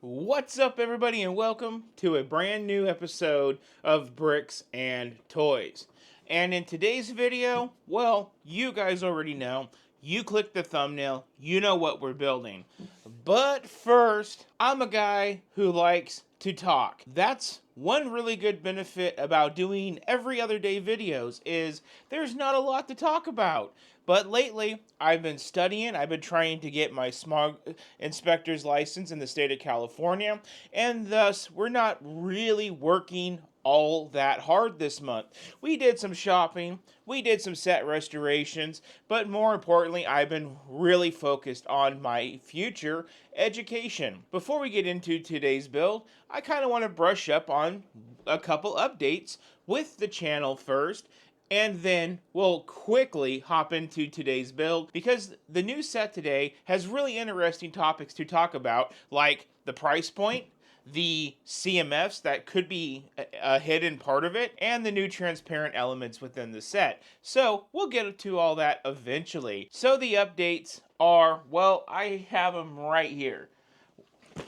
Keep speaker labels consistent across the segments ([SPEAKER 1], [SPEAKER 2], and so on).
[SPEAKER 1] What's up, everybody, and welcome to a brand new episode of Bricks and Toys. And in today's video, well, you guys already know. You clicked the thumbnail, you know what we're building. But first, I'm a guy who likes to talk. That's one really good benefit about doing every other day videos is there's not a lot to talk about. But lately, I've been studying, I've been trying to get my smog inspector's license in the state of California, and thus we're not really working all that hard this month. We did some shopping, we did some set restorations, but more importantly, I've been really focused on my future education. Before we get into today's build, I kind of want to brush up on a couple updates with the channel first, and then we'll quickly hop into today's build because the new set today has really interesting topics to talk about, like the price point, the CMFs that could be a hidden part of it, and the new transparent elements within the set. So we'll get to all that eventually. So the updates are, well, I have them right here.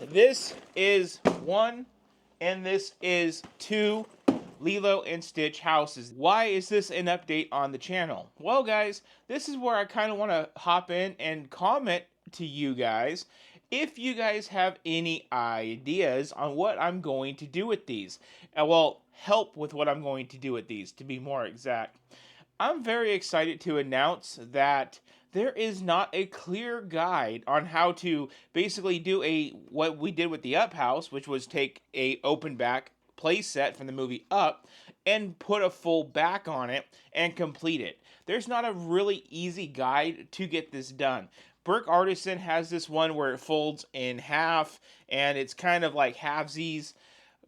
[SPEAKER 1] This is one, and this is two Lilo and Stitch houses. Why is this an update on the channel? Well, guys, this is where I kind of want to hop in and comment to you guys if you guys have any ideas on what I'm going to do with these. Well, help with what I'm going to do with these, to be more exact. I'm very excited to announce that there is not a clear guide on how to basically do what we did with the Up House, which was take a open back play set from the movie Up and put a full back on it and complete it. There's not a really easy guide to get this done. Brick Artisan has this one where it folds in half and it's kind of like halvesies,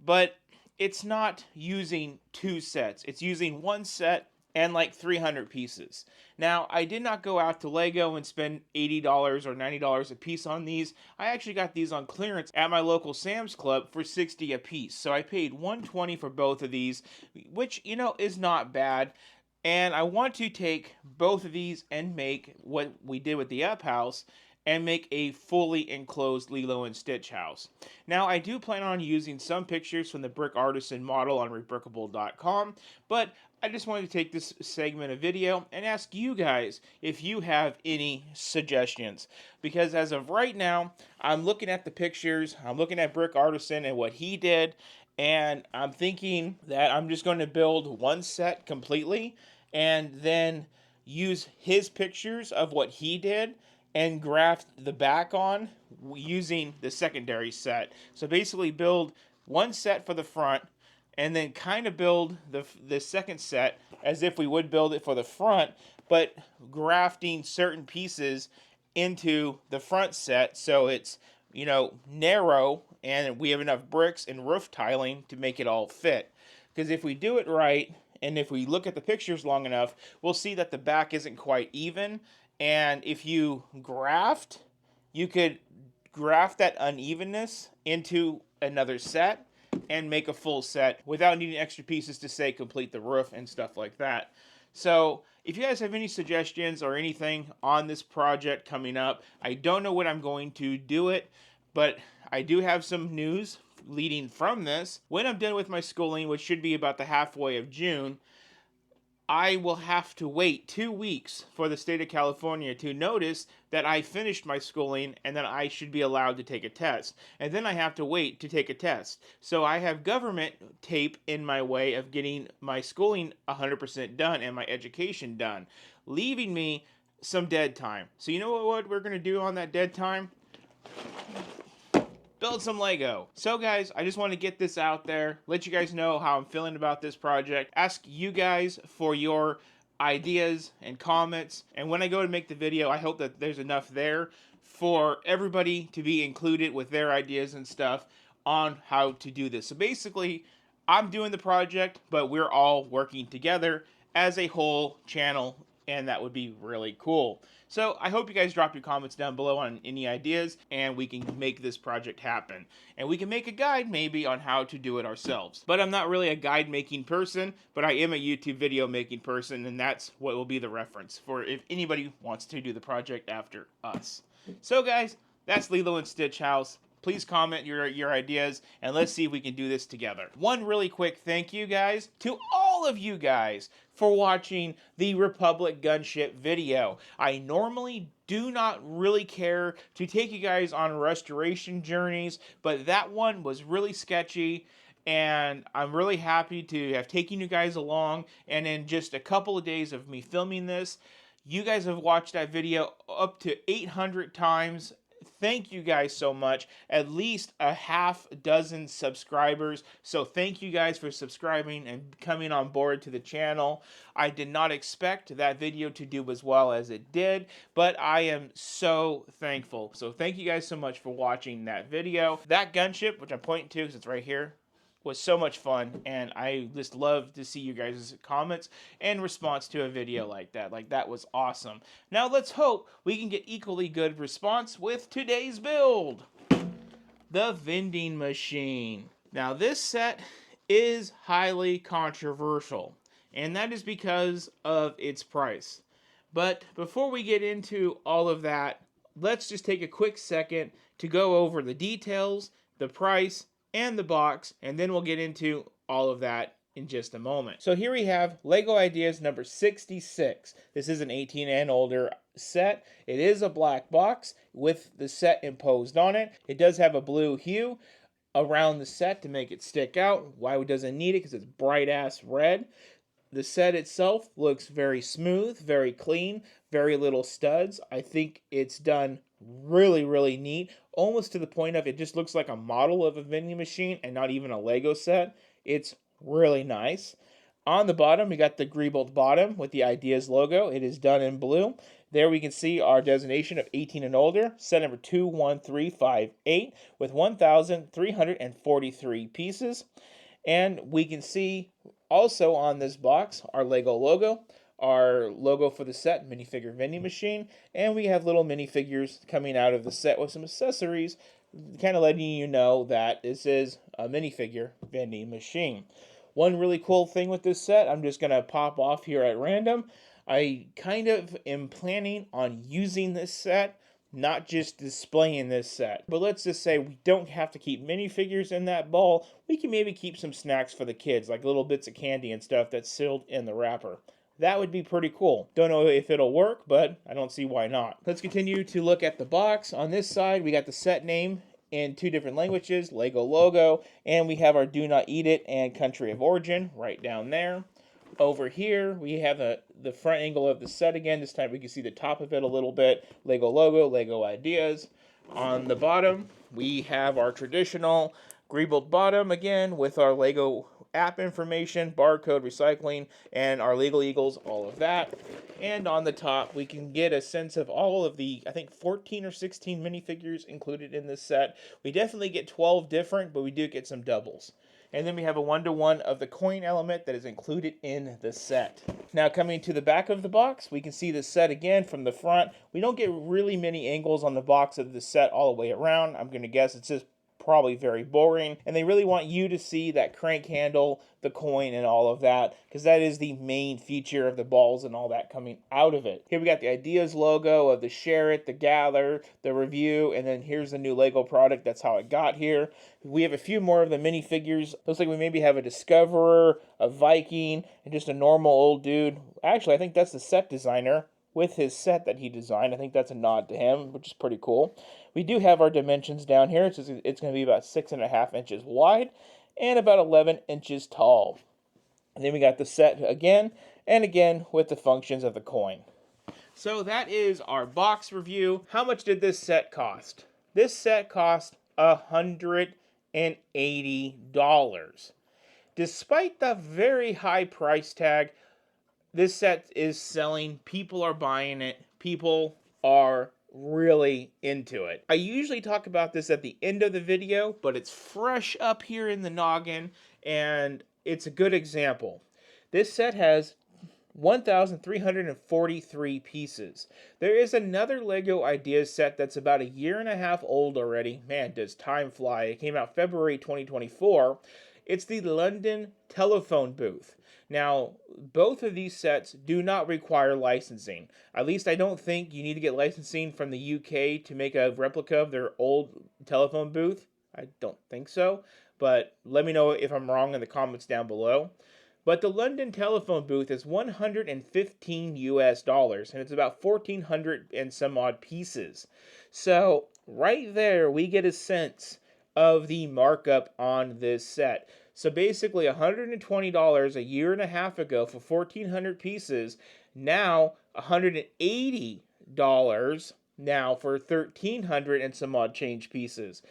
[SPEAKER 1] but it's not using two sets. It's using one set and like 300 pieces. Now, I did not go out to Lego and spend $80 or $90 a piece on these. I actually got these on clearance at my local Sam's Club for $60 a piece. So I paid $120 for both of these, which, is not bad. And I want to take both of these and make what we did with the Up House and make a fully enclosed Lilo and Stitch house. Now, I do plan on using some pictures from the Brick Artisan model on rebrickable.com, but I just wanted to take this segment of video and ask you guys if you have any suggestions. Because as of right now, I'm looking at the pictures, I'm looking at Brick Artisan and what he did, and I'm thinking that I'm just going to build one set completely and then use his pictures of what he did and graft the back on using the secondary set. So basically build one set for the front and then kind of build the second set as if we would build it for the front, but grafting certain pieces into the front set so it's, narrow and we have enough bricks and roof tiling to make it all fit. Because if we do it right, and if we look at the pictures long enough, we'll see that the back isn't quite even. And if you graft, you could graft that unevenness into another set and make a full set without needing extra pieces to, say, complete the roof and stuff like that. So if you guys have any suggestions or anything on this project coming up, I don't know when I'm going to do it, but I do have some news leading from this. When I'm done with my schooling, which should be about the halfway of June, I will have to wait 2 weeks for the state of California to notice that I finished my schooling and that I should be allowed to take a test. And then I have to wait to take a test. So I have government tape in my way of getting my schooling 100% done and my education done, leaving me some dead time. So you know what we're going to do on that dead time? Build some Lego. So guys, I just want to get this out there, let you guys know how I'm feeling about this project, ask you guys for your ideas and comments, and when I go to make the video, I hope that there's enough there for everybody to be included with their ideas and stuff on how to do this. So basically, I'm doing the project, but we're all working together as a whole channel, and that would be really cool. So I hope you guys drop your comments down below on any ideas, and we can make this project happen. And we can make a guide maybe on how to do it ourselves. But I'm not really a guide making person, but I am a YouTube video making person, and that's what will be the reference for if anybody wants to do the project after us. So guys, that's Lilo and Stitch House. please comment your ideas, and let's see if we can do this together. One really quick thank you, guys, to all of you guys for watching the Republic Gunship video. I normally do not really care to take you guys on restoration journeys, but that one was really sketchy, and I'm really happy to have taken you guys along. And in just a couple of days of me filming this, you guys have watched that video up to 800 times. Thank you guys so much. At least a half dozen subscribers. So thank you guys for subscribing and coming on board to the channel. I did not expect that video to do as well as it did, but I am so thankful. So thank you guys so much for watching that video. That gunship, which I'm pointing to because it's right here, was so much fun, and I just love to see you guys' comments and response to a video like that. Like, that was awesome. Now let's hope we can get equally good response with today's build. The vending machine. Now this set is highly controversial, and that is because of its price. But before we get into all of that, let's just take a quick second to go over the details, the price, and the box, and then we'll get into all of that in just a moment. So here we have Lego Ideas number 66. This is an 18 and older set. It is a black box with the set imposed on it. It does have a blue hue around the set to make it stick out. Why doesn't need it? Because it's bright ass red. The set itself looks very smooth, very clean, very little studs. I think it's done really, really neat, almost to the point of it just looks like a model of a vending machine and not even a Lego set. It's really nice. On the bottom, we got the greebled bottom with the Ideas logo. It is done in blue. There we can see our designation of 18 and older, set number 21358 with 1,343 pieces. And we can see also on this box our Lego logo, our logo for the set, Minifigure Vending Machine, and we have little minifigures coming out of the set with some accessories, kind of letting you know that this is a Minifigure Vending Machine. One really cool thing with this set, I'm just going to pop off here at random, I kind of am planning on using this set, not just displaying this set. But let's just say we don't have to keep minifigures in that ball. We can maybe keep some snacks for the kids, like little bits of candy and stuff that's sealed in the wrapper. That would be pretty cool. Don't know if it'll work, but I don't see why not. Let's continue to look at the box. On this side, we got the set name in 2 different languages, Lego logo, and we have our Do Not Eat It and country of origin right down there. Over here, we have the front angle of the set again. This time we can see the top of it a little bit. Lego logo, Lego Ideas. On the bottom, we have our traditional greebled bottom again with our Lego app information, barcode, recycling, and our Lego Eagles, all of that. And on the top, we can get a sense of all of the, I think, 14 or 16 minifigures included in this set. We definitely get 12 different, but we do get some doubles. And then we have a 1-to-1 of the coin element that is included in the set. Now coming to the back of the box, we can see the set again from the front. We don't get really many angles on the box of the set all the way around. I'm going to guess it's just probably very boring, and they really want you to see that crank handle, the coin, and all of that, because that is the main feature of the balls and all that coming out of it. Here we got the Ideas logo of the Share It, the Gather, the Review, and then here's the new Lego product. That's how it got here. We have a few more of the minifigures. Looks like we maybe have a Discoverer, a Viking, and just a normal old dude. Actually, I think that's the set designer with his set that he designed. I think that's a nod to him, which is pretty cool. We do have our dimensions down here. It's going to be about 6.5 inches wide and about 11 inches tall. And then we got the set again and again with the functions of the coin. So that is our box review. How much did this set cost? This set cost $180. Despite the very high price tag, this set is selling. People are buying it. People are really into it. I usually talk about this at the end of the video, but it's fresh up here in the noggin, and it's a good example. This set has 1,343 pieces. There is another Lego Ideas set that's about 1.5 years old already. Man, does time fly. It came out February 2024. It's the London telephone booth. Now, both of these sets do not require licensing. At least I don't think you need to get licensing from the UK to make a replica of their old telephone booth. I don't think so, but let me know if I'm wrong in the comments down below. But the London telephone booth is 115 US dollars, and it's about 1,400 and some odd pieces. So, right there, we get a sense of the markup on this set. So basically $120 a year and a half ago for 1,400 pieces, now $180 now for 1,300 and some odd change pieces.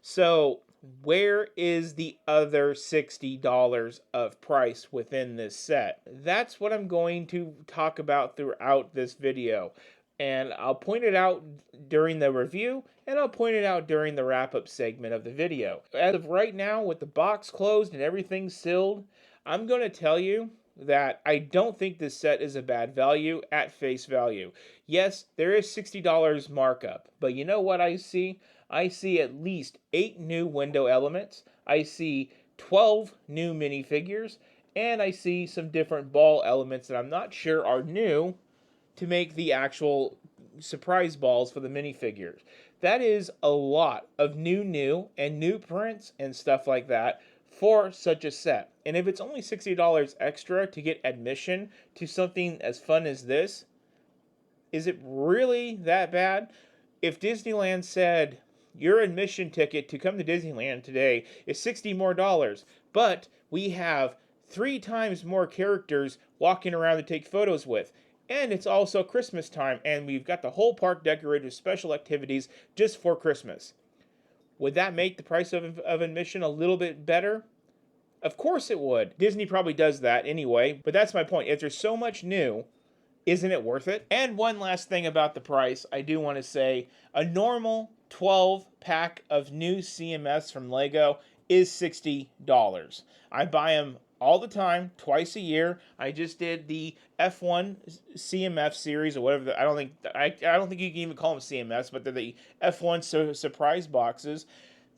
[SPEAKER 1] So where is the other $60 of price within this set? That's what I'm going to talk about throughout this video. And I'll point it out during the review, and I'll point it out during the wrap-up segment of the video. As of right now, with the box closed and everything sealed, I'm going to tell you that I don't think this set is a bad value at face value. Yes, there is $60 markup, but you know what I see? I see at least 8 new window elements, I see 12 new minifigures, and I see some different ball elements that I'm not sure are new to make the actual surprise balls for the minifigures. That is a lot of new and new prints and stuff like that for such a set. And if it's only $60 extra to get admission to something as fun as this, is it really that bad? If Disneyland said your admission ticket to come to Disneyland today is $60 more, but we have 3 times more characters walking around to take photos with, and it's also Christmas time, and we've got the whole park decorated with special activities just for Christmas. Would that make the price of admission a little bit better? Of course it would. Disney probably does that anyway, but that's my point. If there's so much new, isn't it worth it? And one last thing about the price, I do want to say, a normal 12-pack of new CMFs from Lego is $60. I buy them all the time, twice a year. I just did the F1 CMF series or whatever. I don't think you can even call them CMFs, but they're the F1 surprise boxes.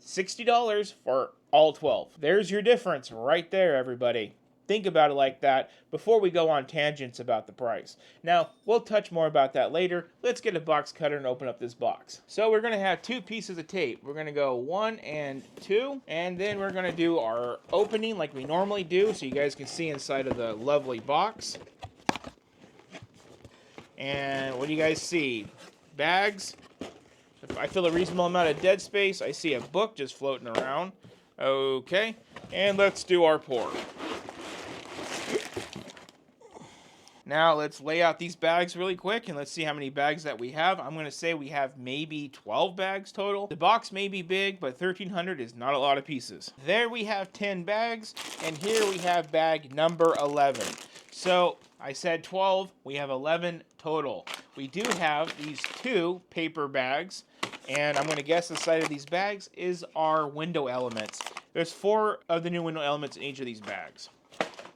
[SPEAKER 1] $60 for all 12. There's your difference right there, everybody. Think about it like that before we go on tangents about the price. Now, we'll touch more about that later. Let's get a box cutter and open up this box. So we're going to have 2 pieces of tape. We're going to go 1 and 2, and then we're going to do our opening like we normally do so you guys can see inside of the lovely box. And what do you guys see? Bags. If I feel a reasonable amount of dead space, I see a book just floating around. Okay, and let's do our pour. Now let's lay out these bags really quick and let's see how many bags that we have. I'm going to say we have maybe 12 bags total. The box may be big, but 1,300 is not a lot of pieces. There we have 10 bags, and here we have bag number 11. So I said 12, we have 11 total. We do have these 2 paper bags, and I'm going to guess the side of these bags is our window elements. There's 4 of the new window elements in each of these bags.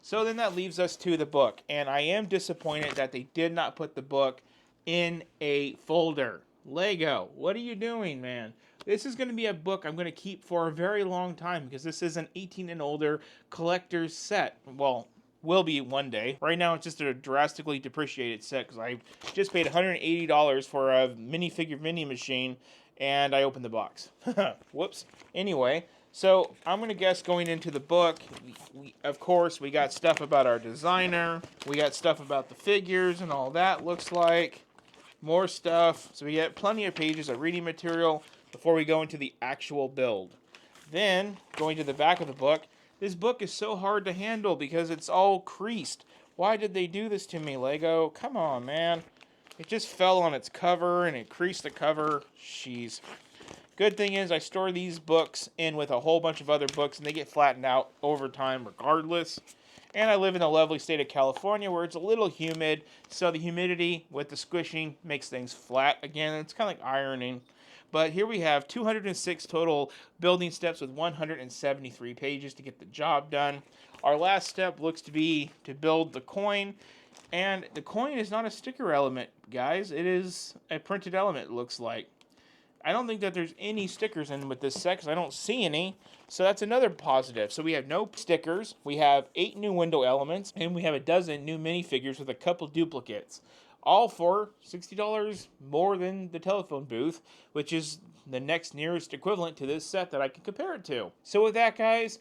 [SPEAKER 1] So then that leaves us to the book, and I am disappointed that they did not put the book in a folder. Lego, what are you doing, man? This is going to be a book I'm going to keep for a very long time because this is an 18 and older collector's set. Well, will be one day. Right now it's just a drastically depreciated set because I just paid $180 for a minifigure vending machine and I opened the box. Whoops. Anyway, so I'm going to guess going into the book, of course, we got stuff about our designer. We got stuff about the figures and all that looks like. More stuff. So we get plenty of pages of reading material before we go into the actual build. Then, going to the back of the book, this book is so hard to handle because it's all creased. Why did they do this to me, Lego? Come on, man. It just fell on its cover and it creased the cover. Jeez. Good thing is I store these books in with a whole bunch of other books and they get flattened out over time regardless. And I live in the lovely state of California where it's a little humid, so the humidity with the squishing makes things flat. Again, it's kind of like ironing. But here we have 206 total building steps with 173 pages to get the job done. Our last step looks to be to build the coin. And the coin is not a sticker element, guys. It is a printed element, it looks like. I don't think that there's any stickers in with this set because I don't see any. So that's another positive. So we have no stickers. We have 8 new window elements. And we have a dozen new minifigures with a couple duplicates. All for $60 more than the telephone booth, which is the next nearest equivalent to this set that I can compare it to. So with that, guys,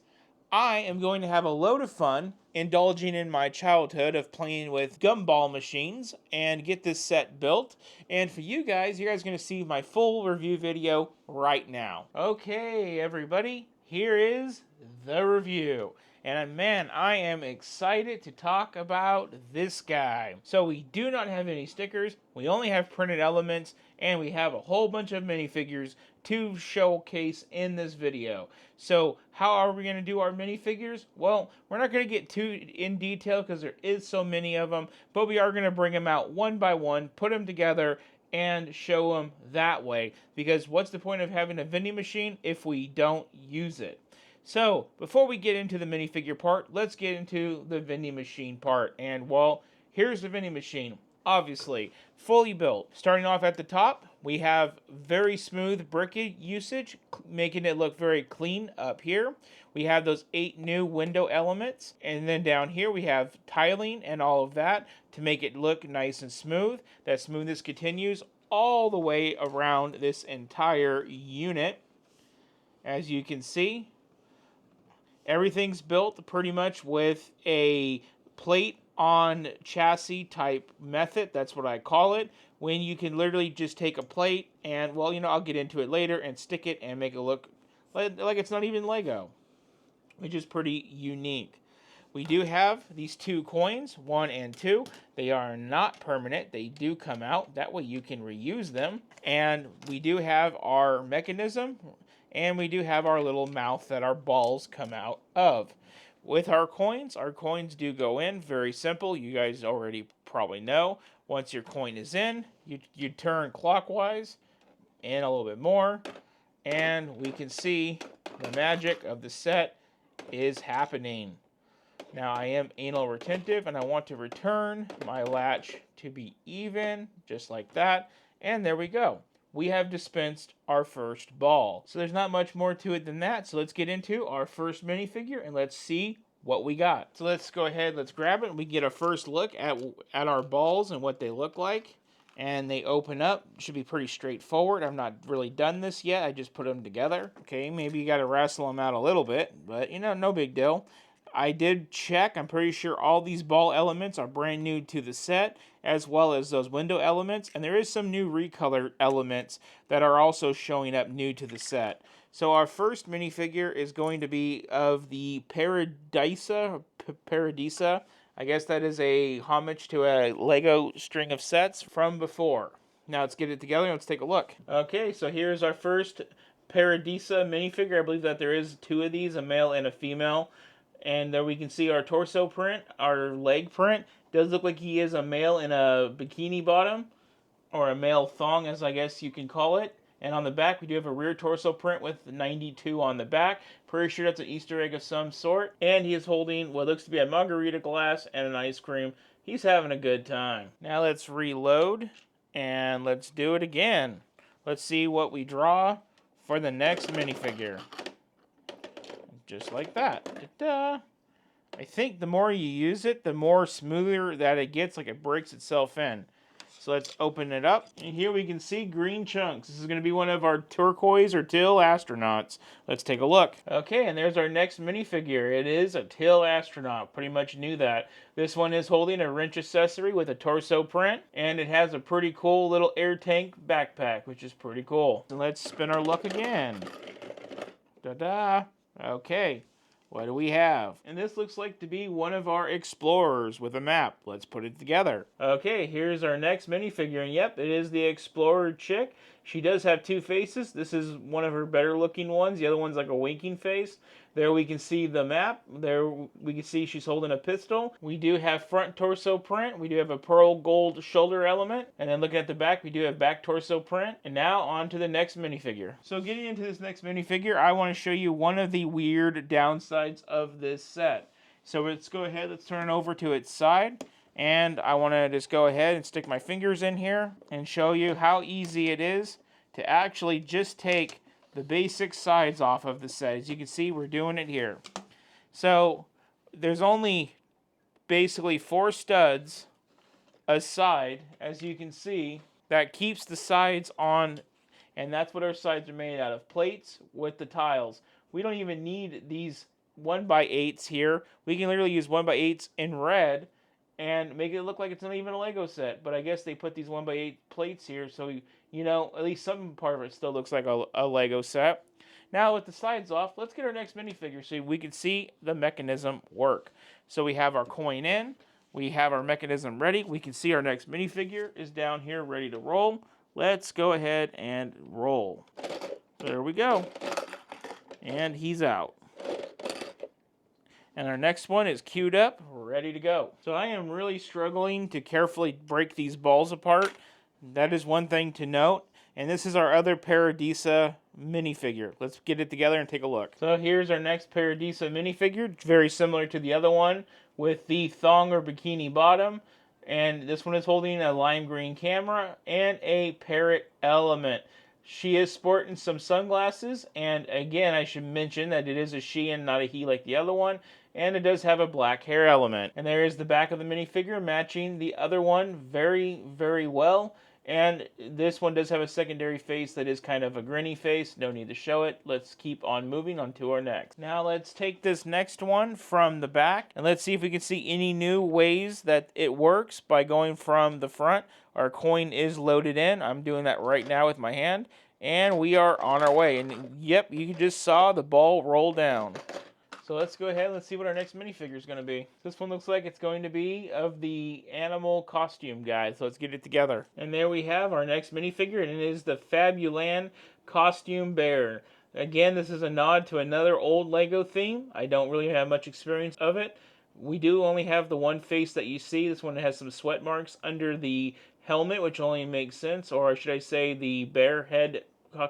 [SPEAKER 1] I am going to have a load of fun indulging in my childhood of playing with gumball machines and get this set built. And for you guys are going to see my full review video right now. Okay, everybody, here is the review. And man, I am excited to talk about this guy. So we do not have any stickers, we only have printed elements, and we have a whole bunch of minifigures to showcase in this video. So how are we going to do our minifigures? Well, we're not going to get too in detail because there is so many of them, but we are going to bring them out one by one, put them together, and show them that way. Because what's the point of having a vending machine if we don't use it? So, before we get into the minifigure part, let's get into the vending machine part. And, well, here's the vending machine. Obviously, fully built. Starting off at the top, we have very smooth brick usage, making it look very clean up here. We have those 8 new window elements. And then down here, we have tiling and all of that to make it look nice and smooth. That smoothness continues all the way around this entire unit. As you can see, everything's built pretty much with a plate on chassis type method. That's what I call it. When you can literally just take a plate and, well, I'll get into it later, and stick it and make it look like it's not even Lego, which is pretty unique. We do have these 2 coins, 1 and 2. They are not permanent. They do come out. That way you can reuse them. And we do have our mechanism. And we do have our little mouth that our balls come out of. With our coins do go in. Very simple. You guys already probably know. Once your coin is in, you turn clockwise and a little bit more. And we can see the magic of the set is happening. Now I am anal retentive and I want to return my latch to be even, just like that. And there we go. We have dispensed our first ball. So there's not much more to it than that. So let's get into our first minifigure and let's see what we got. So let's go ahead, let's grab it, and we get a first look at our balls and what they look like. And they open up. Should be pretty straightforward. I've not really done this yet. I just put them together. Okay, maybe you got to wrestle them out a little bit, but no big deal. I did check. I'm pretty sure all these ball elements are brand new to the set, as well as those window elements. And there is some new recolor elements that are also showing up new to the set. So our first minifigure is going to be of the Paradisa. I guess that is a homage to a Lego string of sets from before. Now let's get it together and let's take a look. Okay, so here's our first Paradisa minifigure. I believe that there is 2 of these, a male and a female. And there we can see our torso print, our leg print. Does look like he is a male in a bikini bottom, or a male thong, as I guess you can call it. And on the back, we do have a rear torso print with 92 on the back. Pretty sure that's an Easter egg of some sort. And he is holding what looks to be a margarita glass and an ice cream. He's having a good time. Now let's reload, and let's do it again. Let's see what we draw for the next minifigure. Just like that. Ta-da! I think the more you use it, the more smoother that it gets, like it breaks itself in. So let's open it up. And here we can see green chunks. This is going to be one of our turquoise or teal astronauts. Let's take a look. Okay, and there's our next minifigure. It is a teal astronaut. Pretty much knew that. This one is holding a wrench accessory with a torso print. And it has a pretty cool little air tank backpack, which is pretty cool. And let's spin our luck again. Ta-da! Okay, what do we have? And this looks like to be one of our explorers with a map. Let's put it together. Okay, here's our next minifigure. And yep, it is the explorer chick. She does have 2 faces. This is one of her better looking ones. The other one's like a winking face. There we can see the map. There we can see she's holding a pistol. We do have front torso print. We do have a pearl gold shoulder element. And then looking at the back, we do have back torso print. And now on to the next minifigure. So getting into this next minifigure, I want to show you one of the weird downsides of this set. So let's go ahead, let's turn it over to its side. And I want to just go ahead and stick my fingers in here and show you how easy it is to actually just take the basic sides off of the set. As you can see, we're doing it here. So there's only basically 4 studs a side, as you can see, that keeps the sides on, and that's what our sides are made out of, plates with the tiles. We don't even need these 1x8s here. We can literally use 1x8s in red and make it look like it's not even a Lego set. But I guess they put these 1x8 plates here, so you know, at least some part of it still looks like a Lego set. Now with the sides off, let's get our next minifigure so we can see the mechanism work. So we have our coin in, we have our mechanism ready. We can see our next minifigure is down here ready to roll. Let's go ahead and roll. There we go. And he's out. And our next one is queued up, ready to go. So I am really struggling to carefully break these balls apart. That is one thing to note. And this is our other Paradisa minifigure. Let's get it together and take a look. So here's our next Paradisa minifigure. Very similar to the other one with the thong or bikini bottom. And this one is holding a lime green camera and a parrot element. She is sporting some sunglasses. And again, I should mention that it is a she and not a he like the other one. And it does have a black hair element. And there is the back of the minifigure matching the other one very, very well. And this one does have a secondary face that is kind of a grinny face. No need to show it. Let's keep on moving on to our next. Now let's take this next one from the back. And let's see if we can see any new ways that it works by going from the front. Our coin is loaded in. I'm doing that right now with my hand. And we are on our way. And yep, you just saw the ball roll down. So let's go ahead and let's see what our next minifigure is going to be. This one looks like it's going to be of the animal costume guy. So let's get it together. And there we have our next minifigure, and it is the Fabuland costume bear. Again, this is a nod to another old Lego theme. I don't really have much experience of it. We do only have the one face that you see. This one has some sweat marks under the helmet, which only makes sense. Or should I say the bear head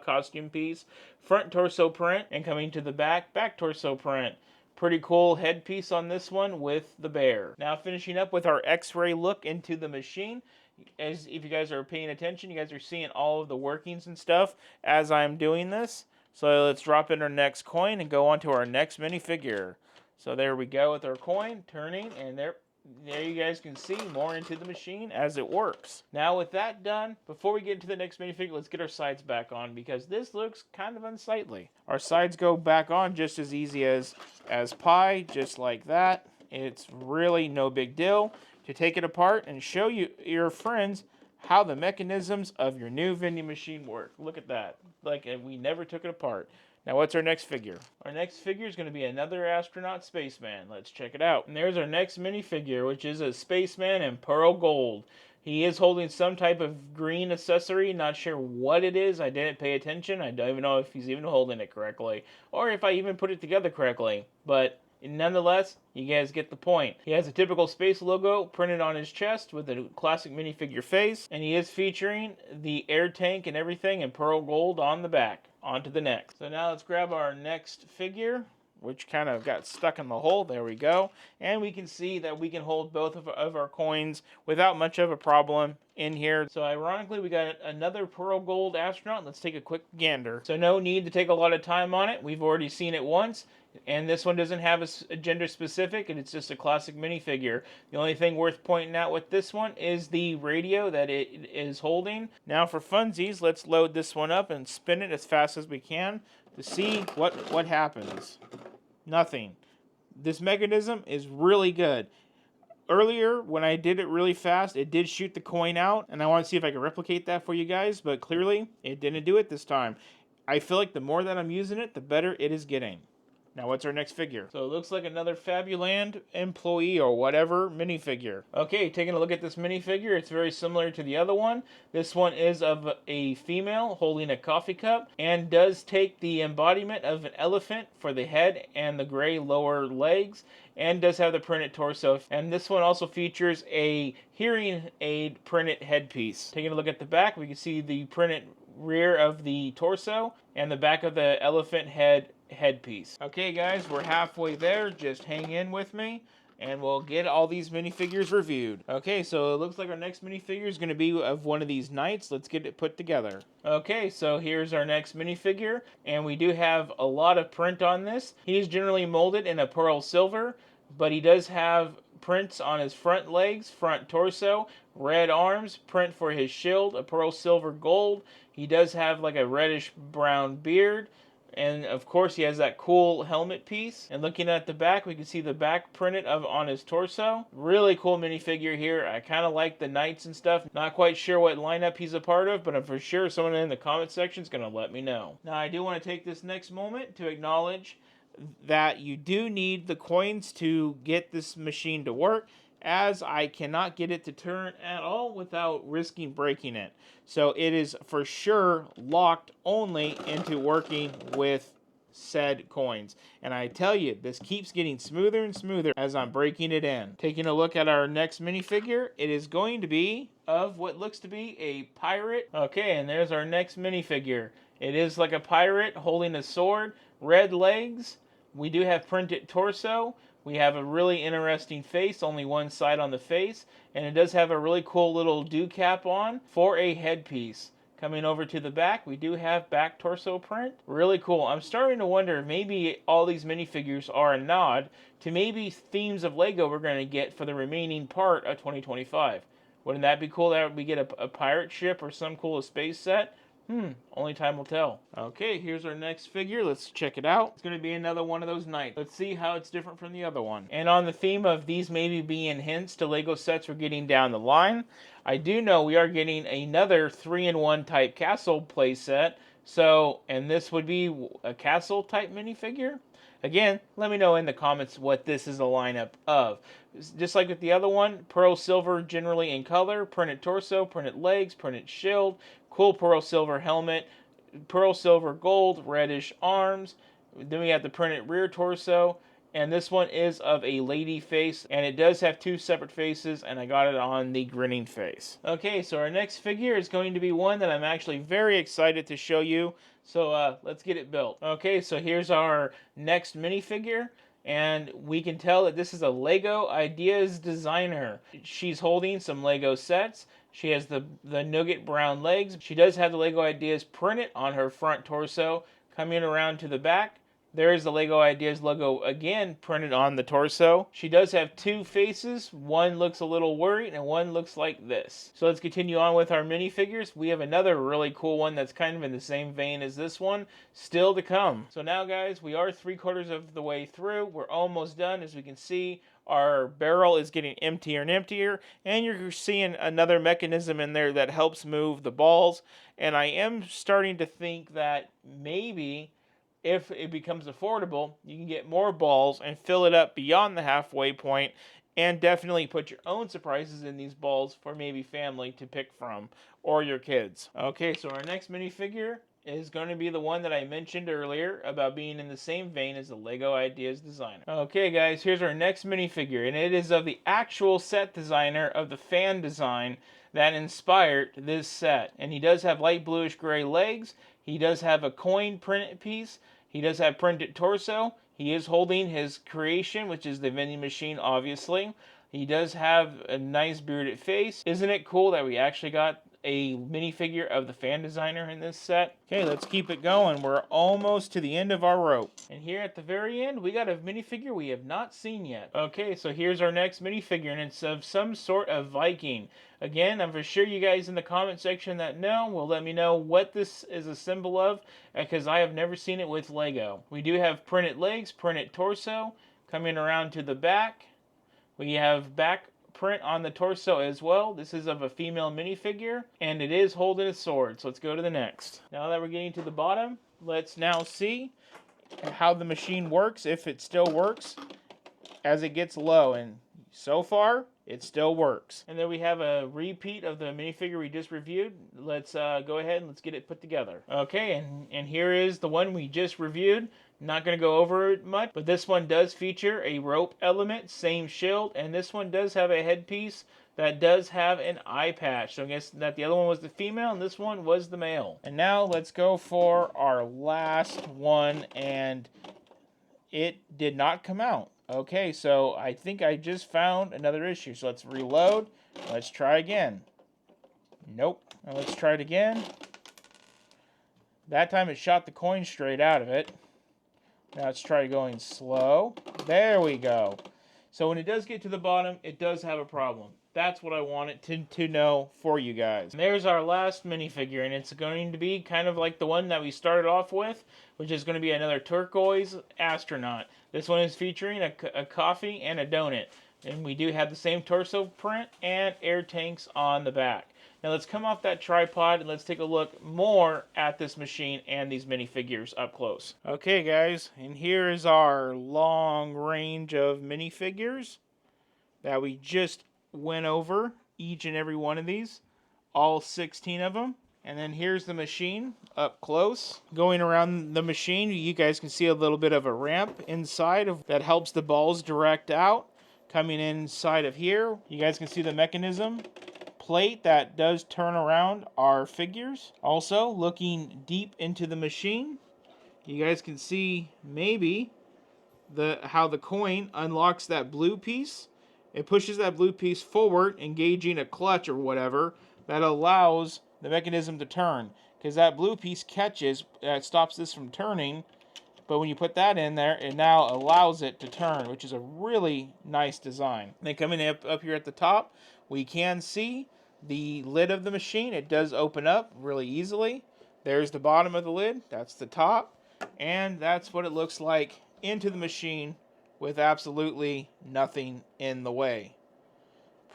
[SPEAKER 1] costume piece. Front torso print, and coming to the back torso print. Pretty cool headpiece on this one with the bear. Now finishing up with our X-ray look into the machine. As if you guys are paying attention, you guys are seeing all of the workings and stuff as I'm doing this. So let's drop in our next coin and go on to our next minifigure. So there we go with our coin turning, and there you guys can see more into the machine as it works. Now with that done, before we get into the next minifigure, let's get our sides back on because this looks kind of unsightly. Our sides go back on just as easy as pie, just like that. It's really no big deal to take it apart and show your friends how the mechanisms of your new vending machine work. Look at that. Like we never took it apart. Now, what's our next figure? Our next figure is going to be another astronaut spaceman. Let's check it out. And there's our next minifigure, which is a spaceman in pearl gold. He is holding some type of green accessory. Not sure what it is. I didn't pay attention. I don't even know if he's even holding it correctly, or if I even put it together correctly. But nonetheless, you guys get the point. He has a typical space logo printed on his chest with a classic minifigure face, and he is featuring the air tank and everything in pearl gold on the back. On to the next. So now let's grab our next figure, which kind of got stuck in the hole. There we go. And we can see that we can hold both of our coins without much of a problem in here. So ironically, we got another pearl gold astronaut. Let's take a quick gander. So no need to take a lot of time on it. We've already seen it once. And this one doesn't have a gender specific, and it's just a classic minifigure. The only thing worth pointing out with this one is the radio that it is holding. Now for funsies, let's load this one up and spin it as fast as we can to see what happens. Nothing. This mechanism is really good. Earlier, when I did it really fast, it did shoot the coin out, and I want to see if I can replicate that for you guys, but clearly, it didn't do it this time. I feel like the more that I'm using it, the better it is getting. Now, what's our next figure? So it looks like another Fabuland employee or whatever minifigure. Okay, taking a look at this minifigure, it's very similar to the other one. This one is of a female holding a coffee cup and does take the embodiment of an elephant for the head and the gray lower legs, and does have the printed torso. And this one also features a hearing aid printed headpiece. Taking a look at the back, we can see the printed rear of the torso and the back of the elephant headpiece. Okay guys, we're halfway there. Just hang in with me and we'll get all these minifigures reviewed. Okay, so it looks like our next minifigure is going to be of one of these knights. Let's get it put together. Okay, so here's our next minifigure, and we do have a lot of print on this. He's generally molded in a pearl silver, but he does have prints on his front legs, front torso, red arms, print for his shield, a pearl silver gold. He does have like a reddish brown beard. And of course he has that cool helmet piece. And looking at the back, we can see the back printed on his torso. Really cool minifigure here. I kind of like the knights and stuff. Not quite sure what lineup he's a part of, but I'm for sure someone in the comment section is going to let me know. Now I do want to take this next moment to acknowledge that you do need the coins to get this machine to work, as I cannot get it to turn at all without risking breaking it. So it is for sure locked only into working with said coins. And I tell you, this keeps getting smoother and smoother as I'm breaking it in. Taking a look at our next minifigure, it is going to be of what looks to be a pirate. Okay, and there's our next minifigure. It is like a pirate holding a sword, red legs. We do have printed torso. We have a really interesting face, only one side on the face, and it does have a really cool little dew cap on for a headpiece. Coming over to the back, we do have back torso print. Really cool. I'm starting to wonder if maybe all these minifigures are a nod to maybe themes of Lego we're going to get for the remaining part of 2025. Wouldn't that be cool that we get a pirate ship or some cool space set? Only time will tell. Okay, here's our next figure. Let's check it out. It's going to be another one of those knights. Let's see how it's different from the other one. And on the theme of these maybe being hints to Lego sets we're getting down the line, I do know we are getting another 3-in-1 type castle play set. So, and this would be a castle type minifigure. Again, let me know in the comments what this is a lineup of. Just like with the other one, pearl silver generally in color, printed torso, printed legs, printed shield, cool pearl silver helmet, pearl silver gold, reddish arms. Then we have the printed rear torso, and this one is of a lady face, and it does have two separate faces, and I got it on the grinning face. Okay, so our next figure is going to be one that I'm actually very excited to show you. So let's get it built. Okay, so here's our next minifigure. And we can tell that this is a Lego Ideas designer. She's holding some Lego sets. She has the nougat brown legs. She does have the Lego Ideas printed on her front torso. Coming around to the back, there is the Lego Ideas logo again printed on the torso. She does have two faces. One looks a little worried and one looks like this. So let's continue on with our minifigures. We have another really cool one that's kind of in the same vein as this one still to come. So now guys, we are 3/4 of the way through. We're almost done. As we can see, our barrel is getting emptier and emptier, and you're seeing another mechanism in there that helps move the balls. And I am starting to think that maybe if it becomes affordable, you can get more balls and fill it up beyond the halfway point, and definitely put your own surprises in these balls for maybe family to pick from, or your kids. Okay, so our next minifigure is going to be the one that I mentioned earlier about being in the same vein as the Lego Ideas designer. Okay guys, here's our next minifigure, and it is of the actual set designer of the fan design that inspired this set. And he does have light bluish gray legs. He does have a coin printed piece. He does have printed torso. He is holding his creation, which is the vending machine, obviously. He does have a nice bearded face. Isn't it cool that we actually got a minifigure of the fan designer in this set? Okay, let's keep it going. We're almost to the end of our rope. And here at the very end, we got a minifigure we have not seen yet. Okay, so here's our next minifigure, and it's of some sort of Viking. Again, I'm for sure you guys in the comment section that know will let me know what this is a symbol of, because I have never seen it with Lego. We do have printed legs, printed torso. Coming around to the back, we have back print on the torso as well. This is of a female minifigure, and it is holding a sword. So let's go to the next. Now that we're getting to the bottom, let's now see how the machine works, if it still works as it gets low. And so far, it still works. And then we have a repeat of the minifigure we just reviewed. Let's go ahead and let's get it put together. Okay, and here is the one we just reviewed. Not going to go over it much, but this one does feature a rope element, same shield, and this one does have a headpiece that does have an eye patch. So I guess that the other one was the female and this one was the male. And now let's go for our last one, and it did not come out. Okay, so I think I just found another issue. So let's reload. Let's try again. Nope. Now let's try it again. That time it shot the coin straight out of it. Now let's try going slow. There we go. So when it does get to the bottom, it does have a problem. That's what I wanted to know for you guys. And there's our last minifigure, and it's going to be kind of like the one that we started off with, which is going to be another turquoise astronaut. This one is featuring a coffee and a donut. And we do have the same torso print and air tanks on the back. Now let's come off that tripod and let's take a look more at this machine and these minifigures up close. Okay guys, and here is our long range of minifigures that we just went over, each and every one of these, all 16 of them. And then here's the machine up close. Going around the machine, you guys can see a little bit of a ramp inside that helps the balls direct out. Coming inside of here, you guys can see the mechanism plate that does turn around our figures. Also, looking deep into the machine, you guys can see maybe how the coin unlocks that blue piece. It pushes that blue piece forward, engaging a clutch or whatever that allows the mechanism to turn. Because that blue piece catches, stops this from turning. But when you put that in there, it now allows it to turn, which is a really nice design. Then coming up here at the top, we can see the lid of the machine. It does open up really easily. There's the bottom of the lid. That's the top. And that's what it looks like into the machine with absolutely nothing in the way.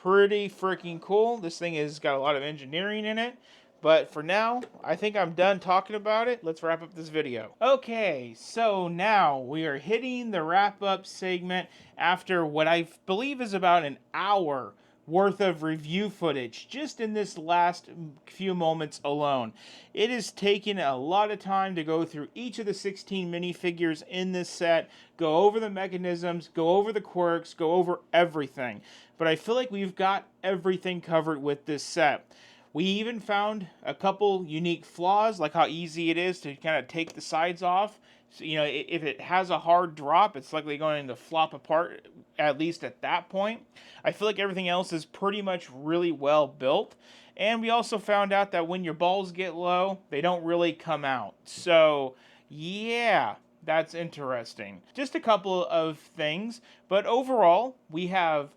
[SPEAKER 1] Pretty freaking cool. This thing has got a lot of engineering in it. But for now, I think I'm done talking about it. Let's wrap up this video. Okay, so now we are hitting the wrap-up segment after what I believe is about an hour worth of review footage just in this last few moments alone. It has taken a lot of time to go through each of the 16 minifigures in this set, go over the mechanisms, go over the quirks, go over everything. But I feel like we've got everything covered with this set. We even found a couple unique flaws, like how easy it is to kind of take the sides off. So, you know, if it has a hard drop, it's likely going to flop apart, at least at that point. I feel like everything else is pretty much really well built. And we also found out that when your balls get low, they don't really come out. So, yeah, that's interesting. Just a couple of things, but overall, we have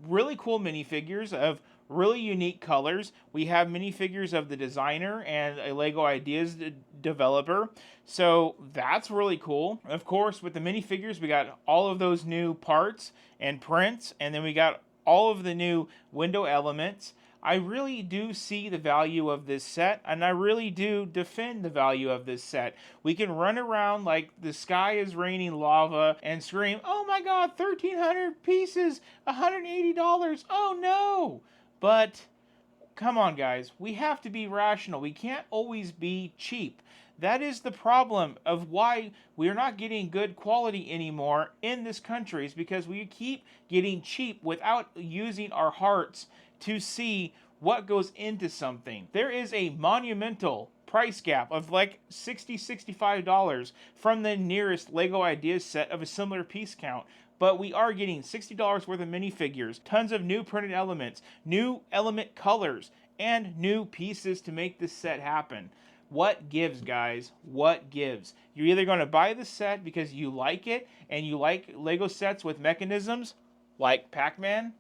[SPEAKER 1] really cool minifigures of really unique colors. We have minifigures of the designer and a LEGO Ideas developer. So that's really cool. Of course, with the minifigures, we got all of those new parts and prints, and then we got all of the new window elements. I really do see the value of this set, and I really do defend the value of this set. We can run around like the sky is raining lava and scream, "Oh my god, 1,300 pieces, $180, oh no!" But come on guys, we have to be rational. We can't always be cheap. That is the problem of why we're not getting good quality anymore in this country, is because we keep getting cheap without using our hearts to see what goes into something. There is a monumental price gap of like $60, $65 from the nearest LEGO Ideas set of a similar piece count. But we are getting $60 worth of minifigures, tons of new printed elements, new element colors, and new pieces to make this set happen. What gives, guys? What gives? You're either going to buy the set because you like it, and you like LEGO sets with mechanisms, like Pac-Man,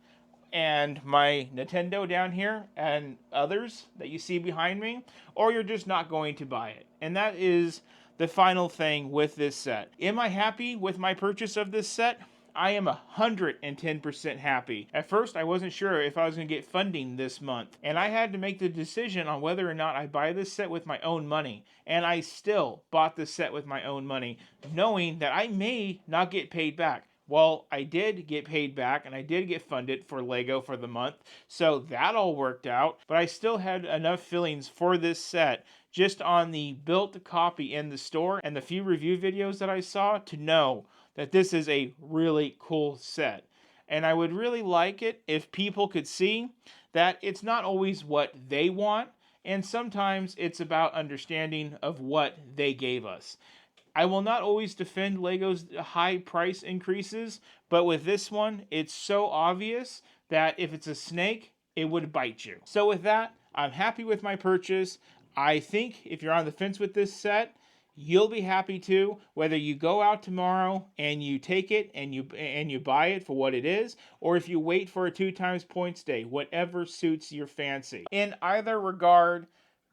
[SPEAKER 1] and my Nintendo down here, and others that you see behind me, or you're just not going to buy it. And that is the final thing with this set. Am I happy with my purchase of this set? I am 110% happy. At first, I wasn't sure if I was going to get funding this month, and I had to make the decision on whether or not I buy this set with my own money, and I still bought this set with my own money, knowing that I may not get paid back. Well, I did get paid back, and I did get funded for LEGO for the month, so that all worked out, but I still had enough feelings for this set just on the built copy in the store and the few review videos that I saw to know that this is a really cool set. And I would really like it if people could see that it's not always what they want, and sometimes it's about understanding of what they gave us. I will not always defend Lego's high price increases, but with this one, it's so obvious that if it's a snake, it would bite you. So with that, I'm happy with my purchase. I think if you're on the fence with this set, you'll be happy too, whether you go out tomorrow and you take it and you buy it for what it is, or if you wait for a 2x points day, whatever suits your fancy. In either regard,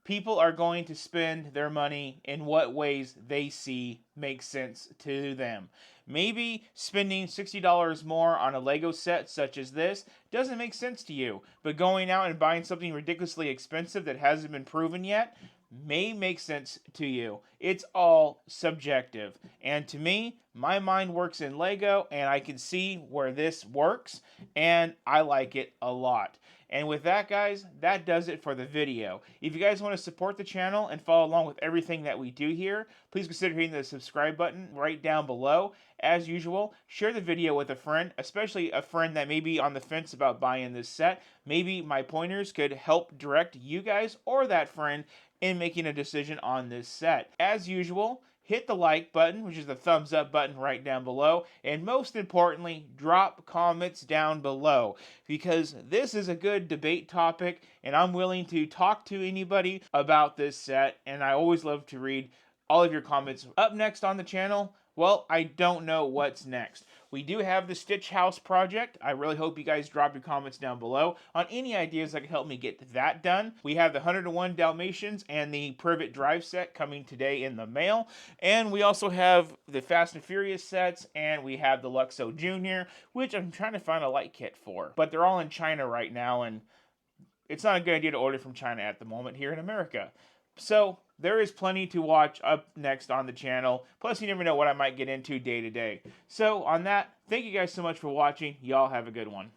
[SPEAKER 1] people are going to spend their money in what ways they see make sense to them. Maybe spending $60 more on a Lego set such as this doesn't make sense to you, but going out and buying something ridiculously expensive that hasn't been proven yet may make sense to you. It's all subjective. And to me, my mind works in Lego, and I can see where this works, and I like it a lot. And with that, guys, that does it for the video. If you guys want to support the channel and follow along with everything that we do here, please consider hitting the subscribe button right down below. As usual, share the video with a friend, especially a friend that may be on the fence about buying this set. Maybe my pointers could help direct you guys or that friend in making a decision on this set. As usual, hit the like button, which is the thumbs up button right down below, and most importantly, drop comments down below, because this is a good debate topic, and I'm willing to talk to anybody about this set, and I always love to read all of your comments. Up next on the channel, well, I don't know what's next. We do have the Stitch House project. I really hope you guys drop your comments down below on any ideas that can help me get that done. We have the 101 Dalmatians and the Privet Drive set coming today in the mail. And we also have the Fast and Furious sets, and we have the Luxo Jr., which I'm trying to find a light kit for. But they're all in China right now, and it's not a good idea to order from China at the moment here in America. So there is plenty to watch up next on the channel. Plus, you never know what I might get into day to day. So on that, thank you guys so much for watching. Y'all have a good one.